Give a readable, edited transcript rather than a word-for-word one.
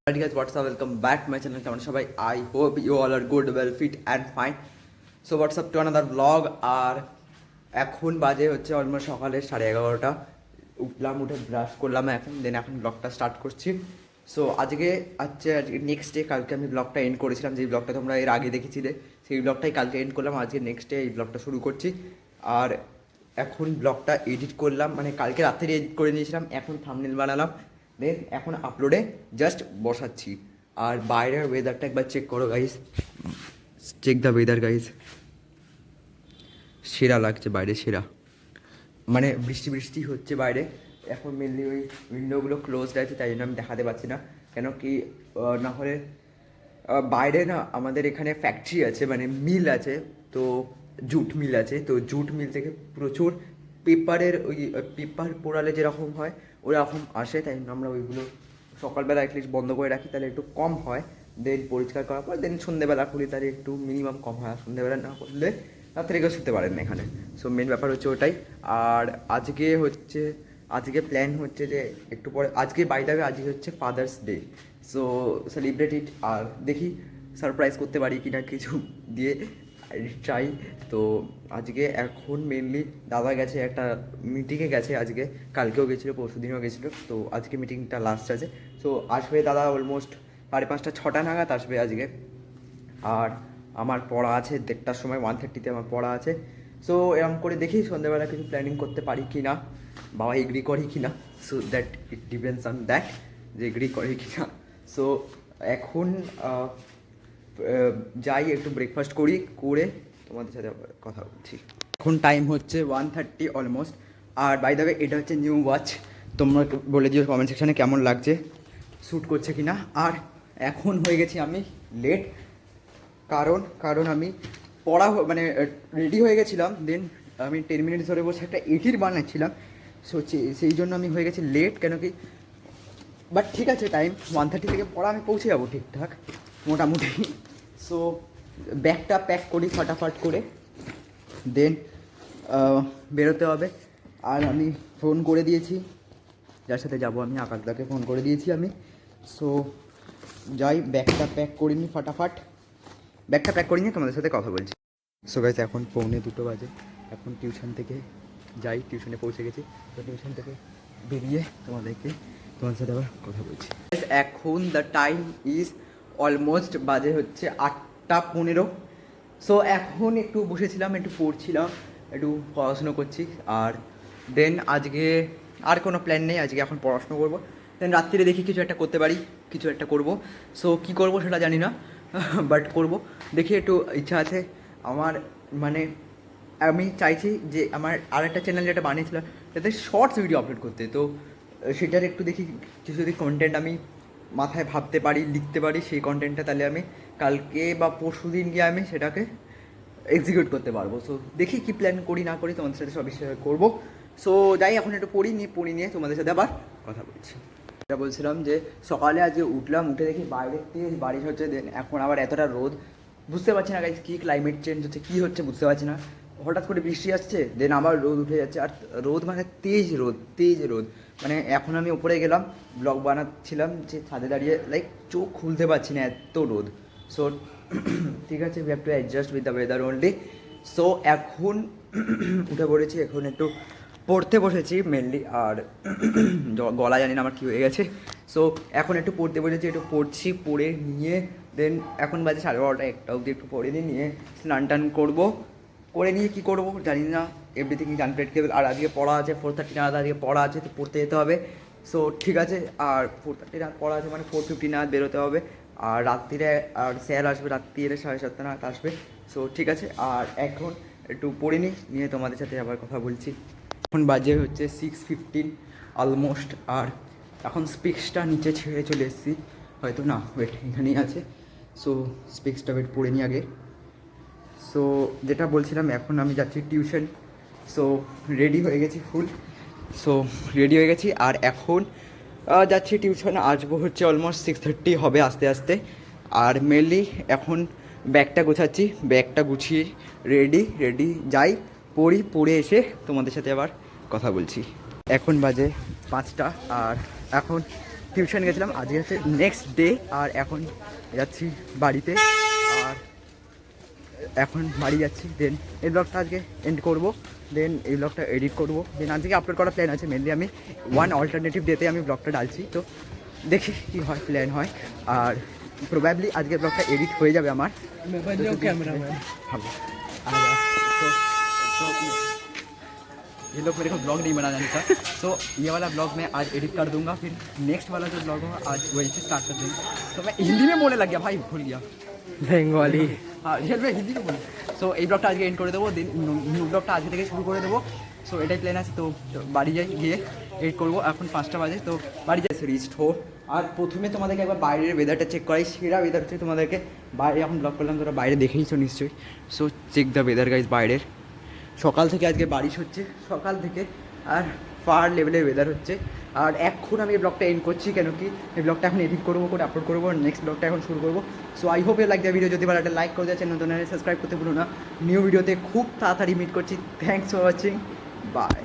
Hey guys, what's up? Welcome back to my channel. কেমন সবাই? I hope you all are good, well, fit and fine. So what's up to another vlog? আর এখন বাজে হচ্ছে almost সকালে 11:30। উঠলাম, উঠে brush করলাম এখন ব্লগটা স্টার্ট করছি। সো আজকে নেক্সট ডে। কালকে আমি ব্লগটা এন্ড করেছিলাম, যে ব্লগটা তোমরা এর আগে দেখেছিলে সেই ব্লগটাই কালকে এন্ড করলাম। আজকে নেক্সট ডে এই ব্লগটা শুরু করছি। আর এখন ব্লগটা এডিট করলাম, মানে কালকে রাত্রে এডিট করে নিয়েছিলাম, এখন থাম্বনেল বানালাম, দেন এখন আপলোডে জাস্ট বসাচ্ছি। আর বাইরের ওয়েদারটা একবার চেক করো guys, check the weather guys, সেরা লাগছে বাইরে, সেরা। মানে বৃষ্টি বৃষ্টি হচ্ছে বাইরে এখন। মেনলি ওই উইন্ডোগুলো ক্লোজড আছে, তাই জন্য আমি দেখাতে পারছি না। কেন কি না হলে বাইরে না আমাদের এখানে ফ্যাক্টরি আছে, মানে মিল আছে, তো জুট মিল আছে। তো জুট মিল থেকে প্রচুর পেপারের ওই পেপার পোড়ালে যেরকম হয় ওরকম আসে, তাই জন্য আমরা ওইগুলো সকালবেলা অ্যাটলিস্ট বন্ধ করে রাখি, তাহলে একটু কম হয়। দেন পরিষ্কার করার পর দেন সন্ধ্যেবেলা খুলি, তাহলে একটু মিনিমাম কম হয়। আর সন্ধ্যেবেলা না করলে রাত্রে কেউ শুতে পারেন না এখানে। সো মেন ব্যাপার হচ্ছে ওটাই। আর আজকে প্ল্যান হচ্ছে যে একটু পরে, আজকে বাই দ্য ওয়ে আজকে হচ্ছে father's day. So celebrate it, আর দেখি সারপ্রাইজ করতে পারি কিনা কিছু দিয়ে, ট্রাই। তো আজকে এখন মেনলি দাদা গেছে একটা মিটিংয়ে গেছে আজকে, কালকেও গেছিলো, পরশু দিনও গেছিলো। তো আজকে মিটিংটা লাস্ট আছে। সো আসবে দাদা অলমোস্ট 5:30 6টা নাগাদ আসবে আজকে। আর আমার পড়া আছে 1:30টার সময়, 1:30তে আমার পড়া আছে। সো এরকম করে দেখি সন্ধ্যেবেলা কিছু প্ল্যানিং করতে পারি কি না, বাবা এগ্রি করে কি না। So that it depends on that, যে এগ্রি করে কি না। সো এখন যাই একটু ব্রেকফাস্ট করে তোমাদের সাথে কথা বলছি। এখন টাইম হচ্ছে 1:30 অলমোস্ট। আর বাই দ্য ওয়ে এটা হচ্ছে নিউ ওয়াচ, তোমরা বলে দিও কমেন্ট সেকশানে কেমন লাগছে, শ্যুট করছে কি না। আর এখন হয়ে গেছি আমি লেট, কারণ আমি মানে রেডি হয়ে গেছিলাম, দেন আমি 10 মিনিট ধরে বসে একটা এডিট বানাচ্ছিলাম। সো সেই জন্য আমি হয়ে গেছি লেট। কেন কি, বাট ঠিক আছে, টাইম 1:30 থেকে পড়া আমি পৌঁছে যাবো ঠিকঠাক মোটামুটি। সো ব্যাগটা প্যাক করি ফটাফট করে, দেন বেরোতে হবে। আর আমি ফোন করে দিয়েছি যার সাথে যাবো, আমি আকাশদাকে ফোন করে দিয়েছি আমি। সো যাই, ব্যাগটা প্যাক করিনি ফটাফট, ব্যাগটা প্যাক করে নিয়ে তোমাদের সাথে কথা বলছি। সো গাইস এখন 1:45 বাজে, এখন টিউশন থেকে যাই, টিউশনে পৌঁছে গেছি। তো টিউশন থেকে বেরিয়ে তোমাদের সাথে আবার কথা বলছি। এখন দ্য টাইম ইজ অলমোস্ট বাজে হচ্ছে 8:15। সো এখন একটু বসেছিলাম, একটু পড়ছিলাম, একটু পড়াশুনো করছি। আর দেন আজকে আর কোনো প্ল্যান নেই, আজকে এখন পড়াশুনো করবো। দেন রাত্রিরে দেখি কিছু একটা করতে পারি, কিছু একটা করবো। সো কী করবো সেটা জানি না, বাট করবো দেখি, একটু ইচ্ছা আছে আমার। মানে আমি চাইছি যে আমার আরেকটা চ্যানেল যেটা বানিয়েছিলাম যাতে শর্টস ভিডিও আপলোড করতে, তো সেটার একটু দেখি কিছু যদি কন্টেন্ট আমি মাথায় ভাবতে পারি, লিখতে পারি সেই কন্টেন্টটা, তাহলে আমি কালকে বা পরশু দিন গিয়ে আমি সেটাকে এক্সিকিউট করতে পারবো। সো দেখি কী প্ল্যান করি না করি, তোমাদের সাথে সব বিষয়ে করবো। সো যাই, এখন একটু পড়ি নিয়ে তোমাদের সাথে আবার কথা বলছি। এটা বলছিলাম যে সকালে আজকে উঠলাম, উঠে দেখি বাইরের থেকে বারিশ হচ্ছে, দেন এখন আবার এতটা রোদ, বুঝতে পারছি না গাইস কী ক্লাইমেট চেঞ্জ হচ্ছে, কী হচ্ছে বুঝতে পারছি না। হঠাৎ করে বৃষ্টি আসছে, দেন আবার রোদ উঠে যাচ্ছে। আর রোদ মানে তেজ রোদ। মানে এখন আমি ওপরে গেলাম, ব্লগ বানাচ্ছিলাম, যে ছাদে দাঁড়িয়ে লাইক চোখ খুলতে পারছি না, এত রোদ। সো ঠিক আছে, we have to adjust with the weather only. So এখন উঠে পড়েছি, এখন একটু পড়তে বসেছি মেনলি। আর গলা জানি না আমার কী হয়ে গেছে। সো এখন একটু পড়তে বসেছি, একটু পড়ছি, পড়ে নিয়ে দেন এখন বাজে 12:30 1টা অবধি একটু পড়ে নিয়ে স্নান টান করবো, করে নিয়ে কী করবো জানি না, এভরিথিং ইজ আনপ্রেডিক্টেবল। আর আজকে পড়া আছে 4:30 নাগাদ, আজকে পড়া আছে, তো পড়তে যেতে হবে। সো ঠিক আছে, আর 4:30 নাগাদ পড়া আছে মানে 4:50 নাগাদ বেরোতে হবে। আর রাত্রিরে আর স্যার আসবে, রাত্রিরে 7:30 নাগাদ আসবে। সো ঠিক আছে, আর এখন একটু পড়ে নিয়ে তোমাদের সাথে আবার কথা বলছি। এখন বাজে হচ্ছে 6:15 অলমোস্ট। আর এখন স্পিক্সটা নিচে ছেড়ে চলে এসেছি, হয়তো না ওয়েট এখানেই আছে। সো স্পিক্সটা ওয়েট পড়ে নিই আগে। সো যেটা বলছিলাম, এখন আমি যাচ্ছি টিউশন। সো রেডি হয়ে গেছি ফুল, আর এখন যাচ্ছি টিউশন, আসবো হচ্ছে অলমোস্ট 6:30 হবে আস্তে আস্তে। আর মেনলি এখন ব্যাগটা গোছাচ্ছি, ব্যাগটা গুছিয়ে রেডি যাই, পড়ে এসে তোমাদের সাথে আবার কথা বলছি। এখন বাজে 5টা, আর এখন টিউশন গেছিলাম, আজকে হচ্ছে নেক্সট ডে। আর এখন যাচ্ছি বাড়িতে, আর এখন বাড়ি যাচ্ছি। দেন এই ব্লগটা আজকে এন্ড করবো, দেন এই ব্লগটা এডিট করবো, দেন আজকে আপলোড করার প্ল্যান আছে। মেনলি আমি ওয়ান অল্টারনেটিভ ডেতে আমি ব্লগটা ডালছি, তো দেখি কী হয়, প্ল্যান হয়। আর প্রবাবলি আজকে ব্লগটা एडिट हो जाए हमार हाँ तो ये लोग मेरे को ब्लॉग नहीं बना जानता, तो ये वाला ब्लॉग मैं आज एडिट कर दूंगा, फिर नेक्स्ट वाला जो ब्लॉग होगा आज वही से स्टार्ट कर दूंगा। तो मैं हिंदी में बोलने लग गया भाई, भूल गया বেঙ্গলি। हाँ रियल में हिंदी में बोले। सो এই ব্লগটা আজকে এন্ড করে দেবো, দিন নিউ ব্লগটা আজকে থেকে শুরু করে দেবো। সো এটাই প্ল্যান আছে। তো বাড়ি যাই, গিয়ে এডিট করবো। এখন 5টা বাজে, তো বাড়ি যাই রিচড হো। আর প্রথমে তোমাদেরকে একবার বাইরের ওয়েদারটা চেক করাই, সেরা ওয়েদার হচ্ছে তোমাদেরকে বাইরে এখন ব্লগ করলাম, তোরা বাইরে দেখেইছো নিশ্চয়ই। So check the weather guys বাইরের। সকাল থেকে আজকে বারিশ হচ্ছে, সকাল থেকে, আর ফার লেভেলের ওয়েদার হচ্ছে। আর এখন আমি এই ব্লগটা এন্ড করছি, কেন কি এই ব্লগটা এখন এডিট করবো, করে আপলোড করবো, নেক্সট ব্লগটা এখন শুরু করবো। So I hope you like the video. যদি ভালো একটা লাইক করে দিয়েছে, নতুন সাবস্ক্রাইব করতে ভুলো না। নিউ ভিডিওতে খুব তাড়াতাড়ি মিট করছি। Thanks for watching, by.